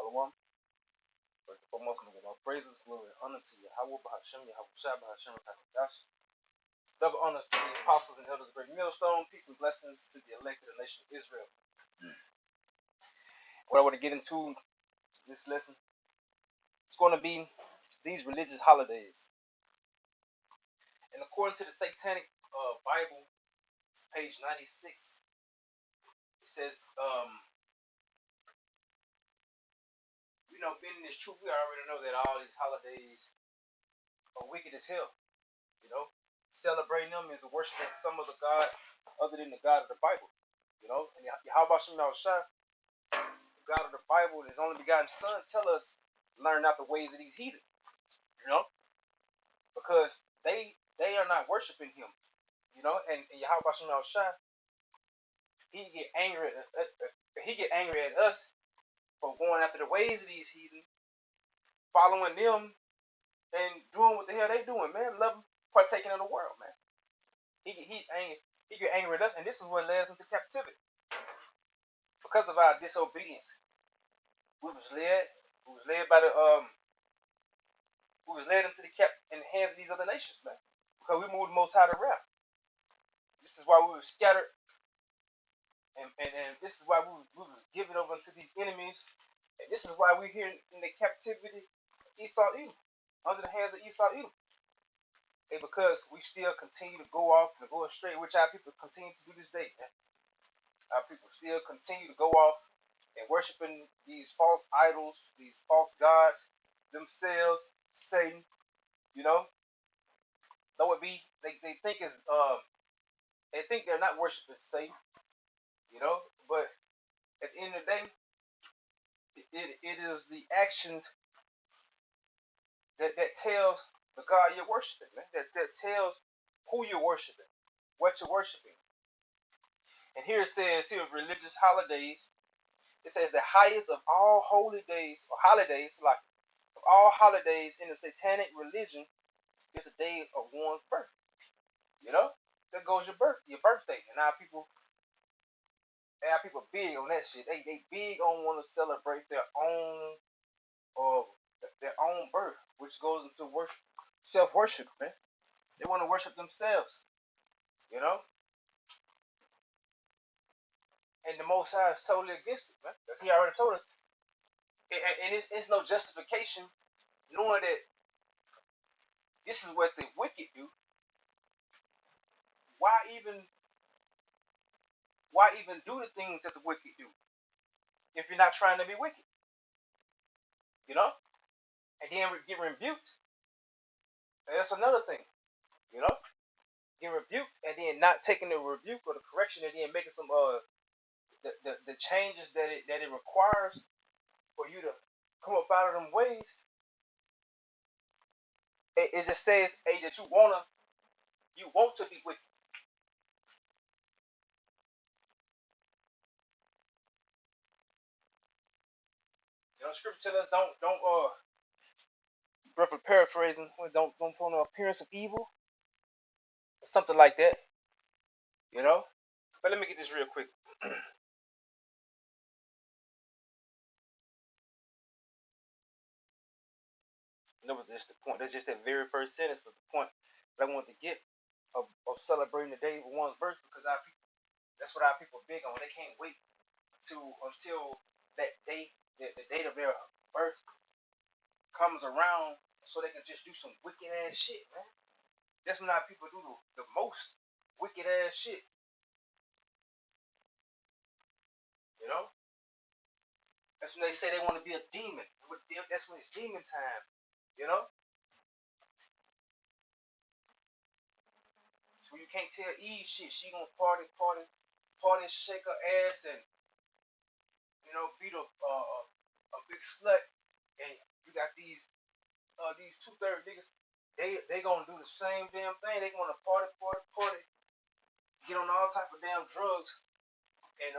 Shalom. First and foremost, I'm going to give all praises, glory, and honor to Yahweh Bahashem, Yahweh Shai Bahashem, Rakadosh. Double honors to the apostles and elders of Great Millstone. Peace and blessings to the elected nation of Israel. What I want to get into this lesson, it's going to be these religious holidays. And according to the Satanic Bible, it's page 96, it says, being in this truth, we already know that all these holidays are wicked as hell. Celebrating them is worshiping some of the God other than the God of the Bible. And Yahweh Shem Yahushua, the God of the Bible, and his only begotten Son, tell us learn not the ways of these heathen. Because they are not worshiping him. And Yahweh Shem Yahushua, he get angry at us for going after the ways of these heathen, following them and doing what the hell they doing, man. Love them, partaking of the world, man. He get angry at us, and this is what led us into captivity. Because of our disobedience, we was led into in the hands of these other nations, man. Because we moved the Most High to wrath. This is why we were scattered, and this is why we were given over to these enemies, and this is why we're here in the captivity of Esau Edom, under the hands of Esau Edom. And because we still continue to go off and go astray, which our people continue to do this day, man. Our people still continue to go off and worshiping these false idols, these false gods, themselves, Satan, though it be they think they think they're not worshiping Satan, but at the end of the day, it is the actions that tells the God you're worshiping, man. That tells who you're worshiping, what you're worshiping. And here it says, religious holidays. It says the highest of all holy days or holidays, like of all holidays in the satanic religion, is a day of one's birth. There goes your birthday. And our people big on that shit. They big on want to celebrate their own birth, which goes into worship, self-worship, man. They want to worship themselves, and the Most High is totally against it, man. Because he already told us, and it's no justification knowing that this is what the wicked do. Why even do the things that the wicked do if you're not trying to be wicked? And then get rebuked. And that's another thing, get rebuked and then not taking the rebuke or the correction and then making some the changes that it requires for you to come up out of them ways. It just says, hey, that you want to be wicked. Scripture tells us don't roughly paraphrasing, don't put no appearance of evil, something like that, But let me get this real quick. That was just the point. That's just that very first sentence was the point that I wanted to get of celebrating the day of one's birth, because our people, that's what our people are big on. They can't wait until that date, the date of their birth comes around, so they can just do some wicked ass shit, man. That's when our people do the most wicked ass shit. That's when they say they want to be a demon. That's when it's demon time, So you can't tell Eve shit. She gonna party, shake her ass, and beat a big slut. And you got these 2/3 niggas. They gonna do the same damn thing. They gonna party, get on all type of damn drugs, and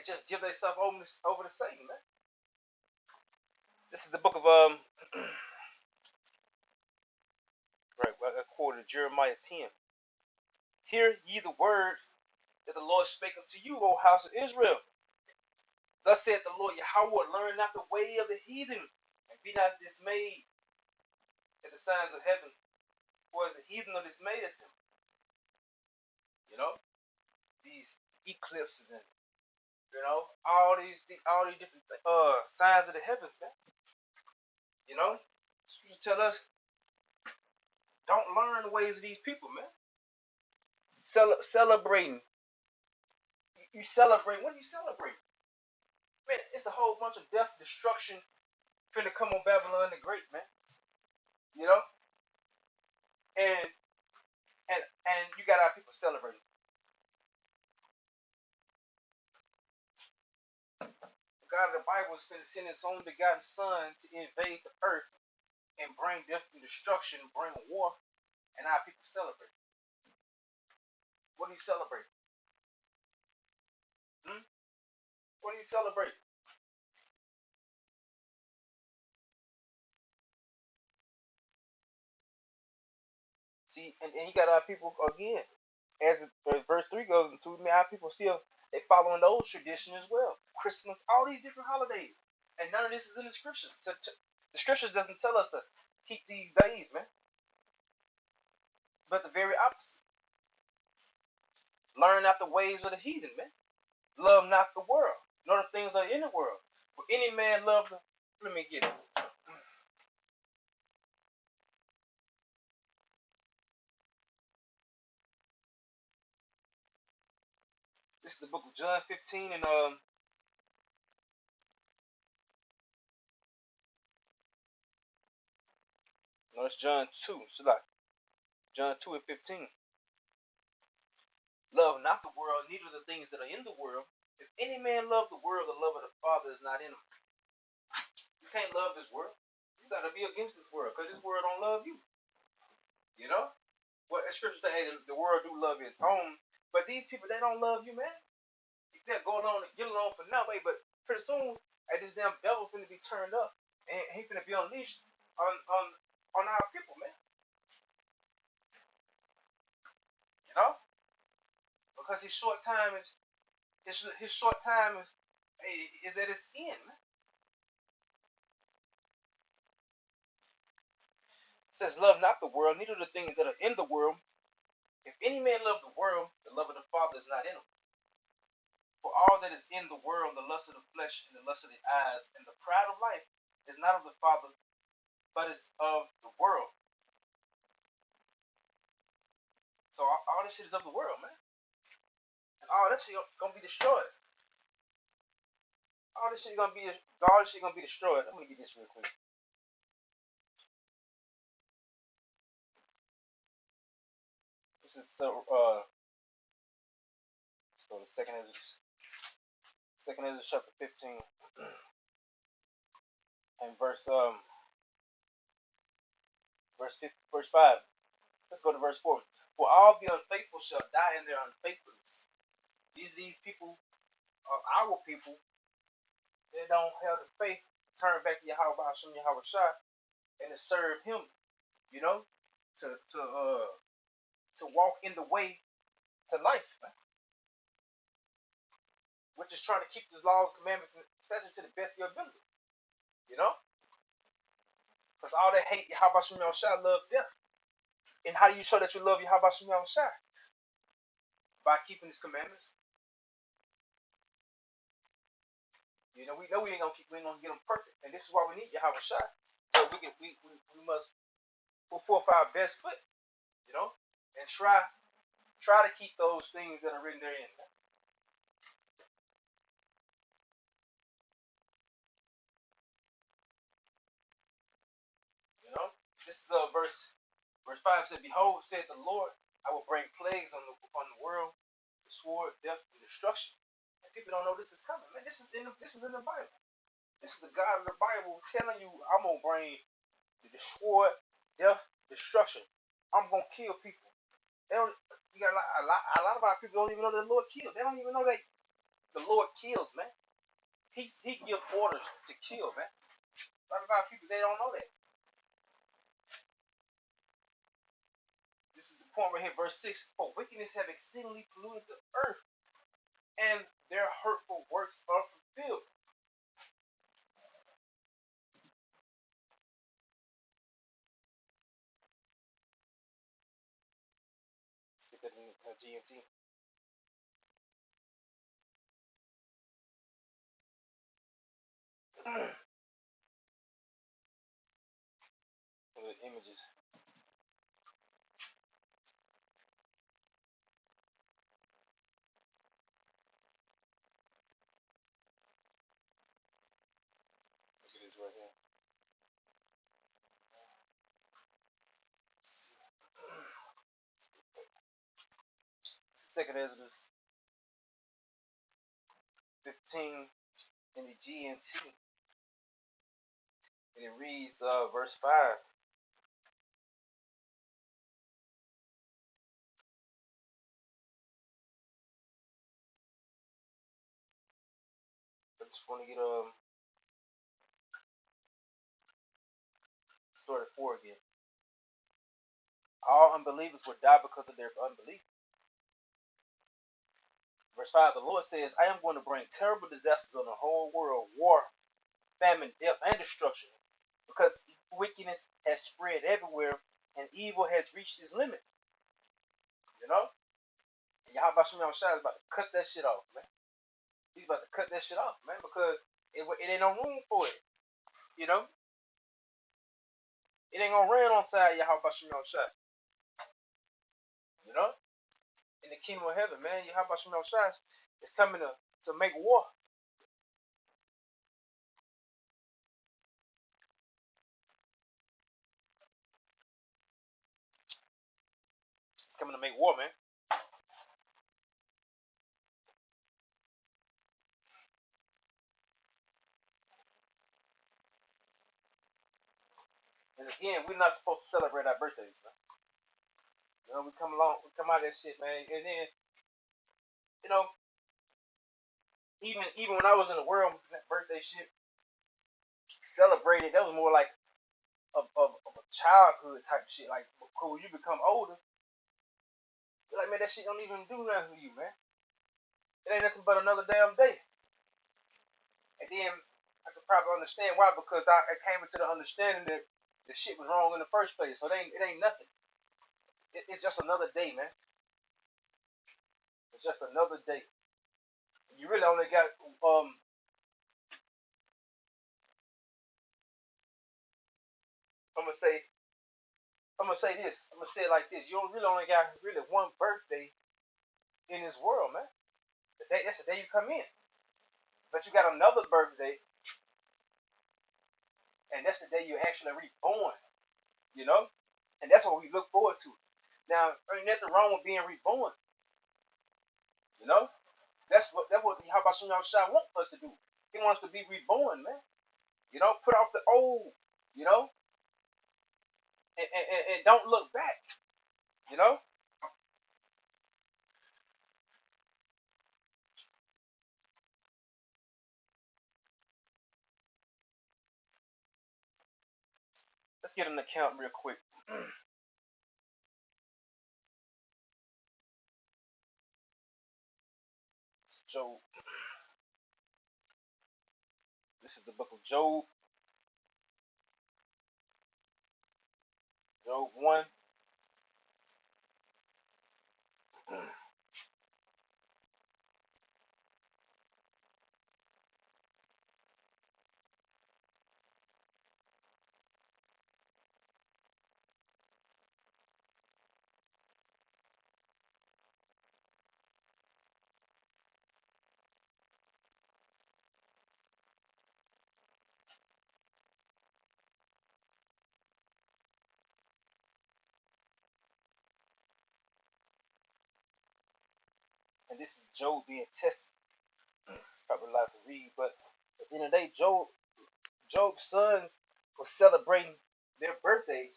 just give themselves over to Satan, man. This is the book of right, well, I quoted Jeremiah 10. Hear ye the word that the Lord spake unto you, O house of Israel. Thus said the Lord Yahweh, learn not the way of the heathen, and be not dismayed at the signs of heaven, for as the heathen are dismayed at them. You know, these eclipses and all these different signs of the heavens, man. You know, you tell us don't learn the ways of these people, man. Celebrating, you celebrate. What do you celebrate? Man, it's a whole bunch of death, destruction, finna come on Babylon the Great, man. You know, and and you got our people celebrating. The God of the Bible is finna send His only begotten Son to invade the earth and bring death and destruction, bring war, and our people celebrate. What do you celebrate? Hmm? What do you celebrate? See, and you got our people again, as verse 3 goes into, man, our people still they following those traditions as well. Christmas, all these different holidays, and none of this is in the scriptures. The scriptures doesn't tell us to keep these days, man, but the very opposite. Learn not the ways of the heathen, man. Love not the world, nor the things that are in the world. For any man love the, let me get it. This is the book of John 15 and no, it's John 2. So like John 2 and 15. Love not the world, neither the things that are in the world. If any man love the world, the love of the Father is not in him. You can't love this world. You gotta be against this world, because this world don't love you. You know? What the scripture say, hey, the world do love its own, but these people they don't love you, man. They're going on and getting on for now, but pretty soon, hey, this damn devil finna be turned up and he finna be unleashed on our people, man. You know? Because his short time is at its end, man. It says, love not the world, neither the things that are in the world. If any man love the world, the love of the Father is not in him. For all that is in the world, the lust of the flesh and the lust of the eyes and the pride of life, is not of the Father, but is of the world. So all this shit is of the world, man. And all that shit gonna be destroyed. All this shit gonna be destroyed. I'm gonna get this real quick. This is so the second Ezra chapter 15 and verse 5. Let's go to verse 4. For all be unfaithful shall die in their unfaithfulness. These people are our people. They don't have the faith to turn back to Yahweh Hashem Yahweh Shai and to serve him, you know, to walk in the way to life, which is trying to keep the laws, commandments, and statutes to the best of your ability, you know? Because all that hate Yahweh Hashem Yahweh Shai love death. And how do you show that you love Yahweh Hashem Yahweh Shai? By keeping his commandments. You know we ain't gonna get them perfect, and this is why we need Yahweh Shai. So we must put forth our best foot, you know, and try to keep those things that are written therein. You know, this is verse 5 said, "Behold, said the Lord, I will bring plagues on the world, the sword, death, and destruction." And people don't know this is coming, man. This is in the Bible. This is the God of the Bible telling you, I'm gonna bring the sword, death, destruction. I'm gonna kill people. They don't. You got a lot of our people don't even know that the Lord kills. They don't even know that the Lord kills, man. He gives orders to kill, man. A lot of our people they don't know that. This is the point right here, verse 6. For wickedness have exceedingly polluted the earth, and their hurtful works are fulfilled. GNT. With images. Look at this right here. Second Exodus 15 in the GNT, and it reads verse 5. I just want to get started 4 again. All unbelievers will die because of their unbelief. Verse 5, the Lord says, I am going to bring terrible disasters on the whole world, war, famine, death, and destruction, because wickedness has spread everywhere and evil has reached its limit. You know? And Yahweh Shai is about to cut that shit off, man. He's about to cut that shit off, man, because it ain't no room for it. You know? It ain't gonna rain on side Yahweh Shai. You know? In the kingdom of heaven, man, Yahweh Shai is coming to make war. He's coming to make war, man. And again, we're not supposed to celebrate our birthdays, man. You know, we come out of that shit, man. And then, you know, even when I was in the world, that birthday shit celebrated, that was more like of a childhood type shit. Like, cool, when you become older, you're like, man, that shit don't even do nothing for you, man. It ain't nothing but another damn day. And then I could probably understand why, because I came into the understanding that the shit was wrong in the first place. So it ain't nothing. It's just another day, man. It's just another day. You really only got I'm gonna say this. I'm gonna say it like this. You don't really only got really one birthday in this world, man. That's the day you come in. But you got another birthday, and that's the day you're actually reborn. You know, and that's what we look forward to. Now, ain't nothing wrong with being reborn. You know, that's what how about Shai want us to do. He wants us to be reborn, man. You know, put off the old. You know, and don't look back. You know, let's get an account real quick. Job. This is the book of Job. Job 1. And this is Job being tested. It's probably a lot to read, but at the end of the day, Job's sons were celebrating their birthday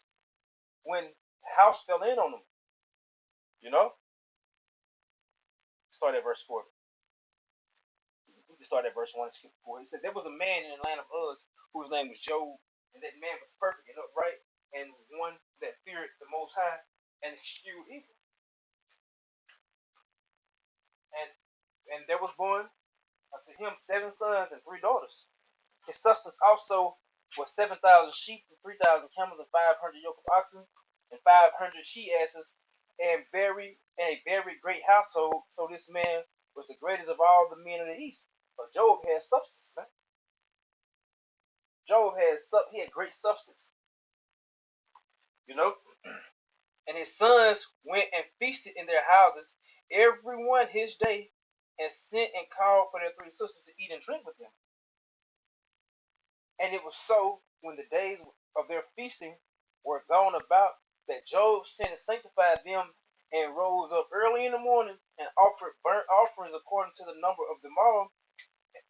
when the house fell in on them. You know? Start at verse 4. We can start at verse 1 and skip 4. It says, there was a man in the land of Uz whose name was Job, and that man was perfect and upright, and one that feared the Most High and eschewed evil. And and there was born unto him 7 sons and 3 daughters. His substance also was 7,000 sheep and 3,000 camels and 500 yoke of oxen and 500 she asses and a very great household. So this man was the greatest of all the men of the East. So Job had substance, man. He had great substance, you know. And his sons went and feasted in their houses, every one his day, and sent and called for their three sisters to eat and drink with them. And it was so, when the days of their feasting were gone about, that Job sent and sanctified them, and rose up early in the morning and offered burnt offerings according to the number of them all.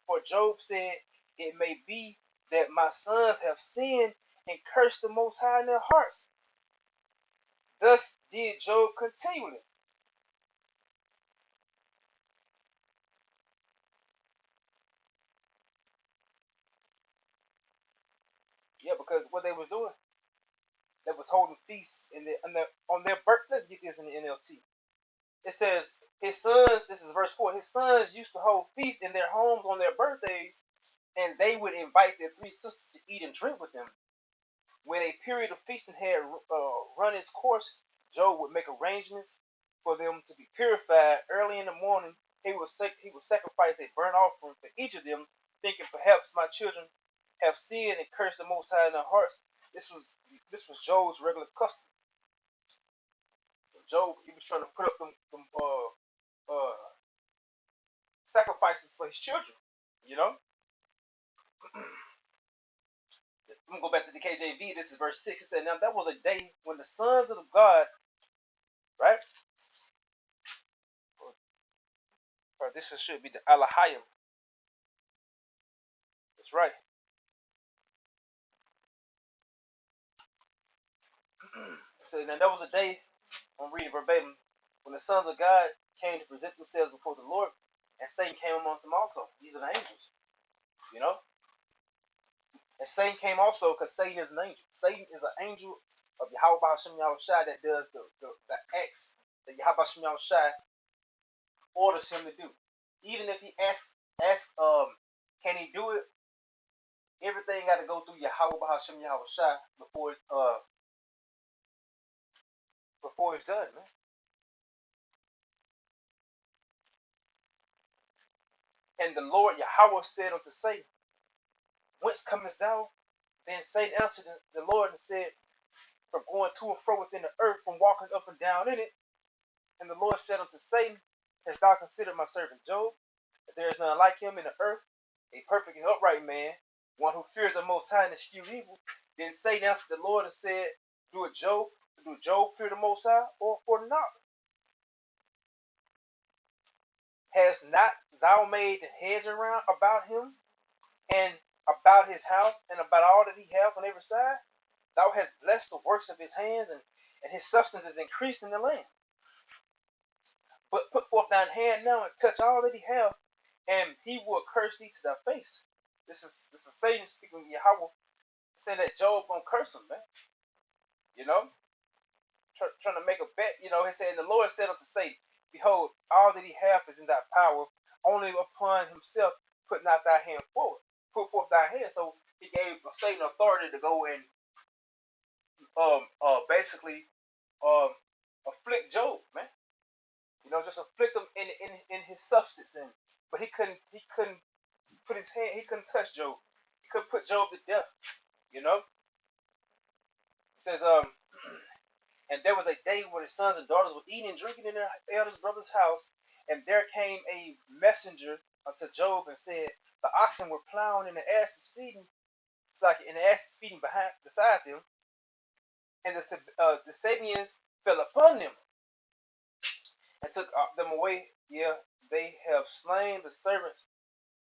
For Job said, "It may be that my sons have sinned and cursed the Most High in their hearts." Thus did Job continually. Yeah, because what they was doing, they was holding feasts on their birth. Let's get this in the NLT. It says his sons. This is verse 4. His sons used to hold feasts in their homes on their birthdays, and they would invite their three sisters to eat and drink with them. When a period of feasting had run its course, Job would make arrangements for them to be purified. Early in the morning, he would sacrifice a burnt offering for each of them, thinking, perhaps my children have sinned and cursed the Most High in their hearts. This was this was Job's regular custom. So Job, he was trying to put up them sacrifices for his children. You know, I'm gonna go back to the KJV. This is verse 6. It said, "Now that was a day when the sons of God, right? Or this should be the Alahayim. That's right." So now that was a day, I'm reading verbatim, when the sons of God came to present themselves before the Lord, and Satan came amongst them also. These are the angels, you know. And Satan came also because Satan is an angel. Satan is an angel of Yahweh Hashem Yahushai that does the acts that Yahweh Hashem Yahushai orders him to do. Even if he asks can he do it? Everything got to go through Yahweh Hashem Yahushai before it's done, man. And the Lord Yahweh said unto Satan, "Whence comest thou?" Then Satan answered the Lord and said, "From going to and fro within the earth, from walking up and down in it." And the Lord said unto Satan, "Hast thou considered my servant Job, that there is none like him in the earth, a perfect and upright man, one who fears the Most High and eschews evil?" Then Satan answered the Lord and said, Do Job fear the Most High, or for not? Has not thou made a hedge around about him, and about his house, and about all that he hath on every side? Thou hast blessed the works of his hands, and his substance is increased in the land. But put forth thine hand now and touch all that he hath, and he will curse thee to thy face. This is Satan speaking to Yahweh, saying that Job gonna curse him, man. You know, trying to make a bet. You know, he said, "And the Lord said unto Satan, Behold, all that he hath is in thy power. Only upon himself put not thy hand forward. Put forth thy hand." So he gave Satan authority to go and basically um afflict Job, man. You know, just afflict him in his substance, and but he couldn't put his hand. He couldn't touch Job. He couldn't put Job to death. You know, it says and there was a day when his sons and daughters were eating and drinking in their eldest brother's house, and there came a messenger unto Job and said, "The oxen were plowing and the asses feeding." It's like and the asses feeding beside them, and the Sabians fell upon them and took them away. Yeah, they have slain the servants.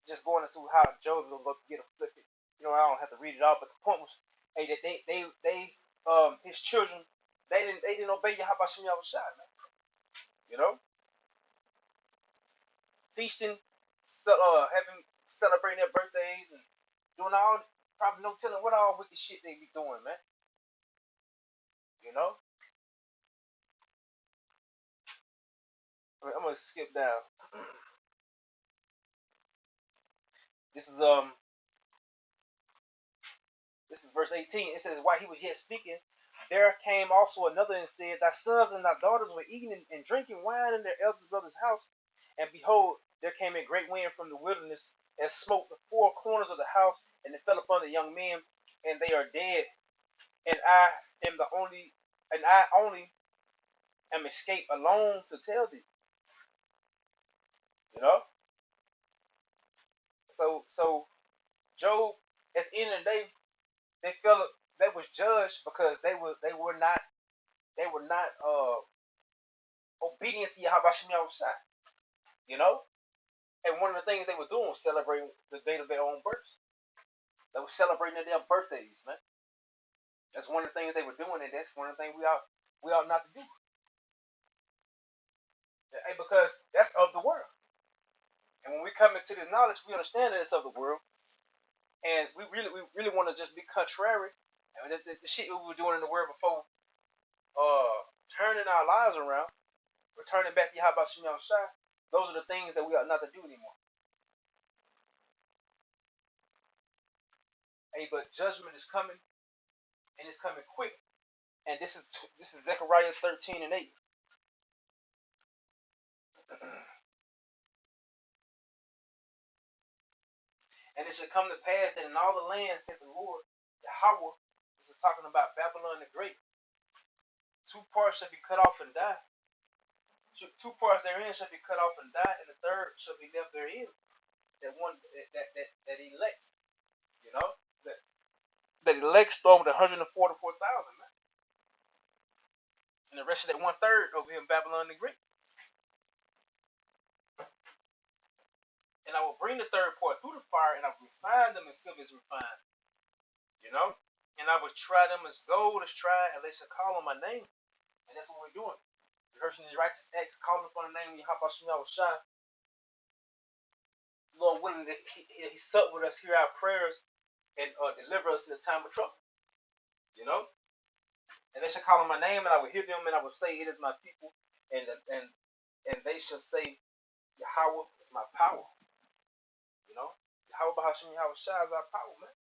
Just going into how Job is going to get afflicted. You know, I don't have to read it all, but the point was, hey, that his children, they didn't obey Yahweh Shem Yahushai, man. You know, feasting, having celebrating their birthdays and doing all, probably no telling what all wicked shit they be doing, man. You know, I'm gonna skip down. This is this is verse 18. It says, "While he was yet speaking, there came also another and said, thy sons and thy daughters were eating and drinking wine in their eldest brother's house. And behold, there came a great wind from the wilderness and smote the four corners of the house, and it fell upon the young men, and they are dead. And am the only, and I only am escaped alone to tell thee. You know. So Job, at the end of the day, they felt they was judged because they were not obedient to Yahweh Shem Yahushua. You know. And one of the things they were doing was celebrating the date of their own birth. They were celebrating their birthdays, man. That's one of the things they were doing, and that's one of the things we ought not to do. Because that's of the world. And when we come into this knowledge, we understand that it's of the world, and we really want to just be contrary. And the shit we were doing in the world before, turning our lives around, returning back to Yahweh Shem Yahushua, those are the things that we ought not to do anymore. Hey, but judgment is coming, and it's coming quick. And this is Zechariah 13 and 8. And it shall come to pass that in all the land, said the Lord, Yahweh, this is talking about Babylon the Great, two parts shall be cut off and die. Two parts therein shall be cut off and die, and the third shall be left therein. That one that elects, you know, that elects over the 144,000, man. And the rest of that 1/3 over here in Babylon the Great. And I will bring the third part through the fire, and I will refine them as silver is refined. You know? And I will try them as gold is tried, and they shall call on my name. And that's what we're doing. Rehearsing these righteous acts, calling upon the name of Yahweh Shai. Lord willing that he sup with us, hear our prayers, and deliver us in the time of trouble. You know? And they shall call on my name, and I will hear them, and I will say, it is my people, and they shall say, Yahweh is my power. You know? Yahweh Bahashim Yahweh Shai is our power, man.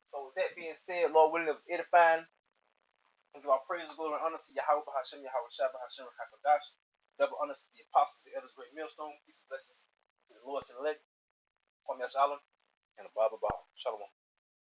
So with that being said, Lord willing, it was edifying. And give our praise, glory, and honor to Yahweh Bahashim Yahweh Shai Bahashim Rakakadash. Double honors to the apostles, the elders, great millstone. Peace and blessings to the Lord's elect. Kwame Shalom and Abba Shalom.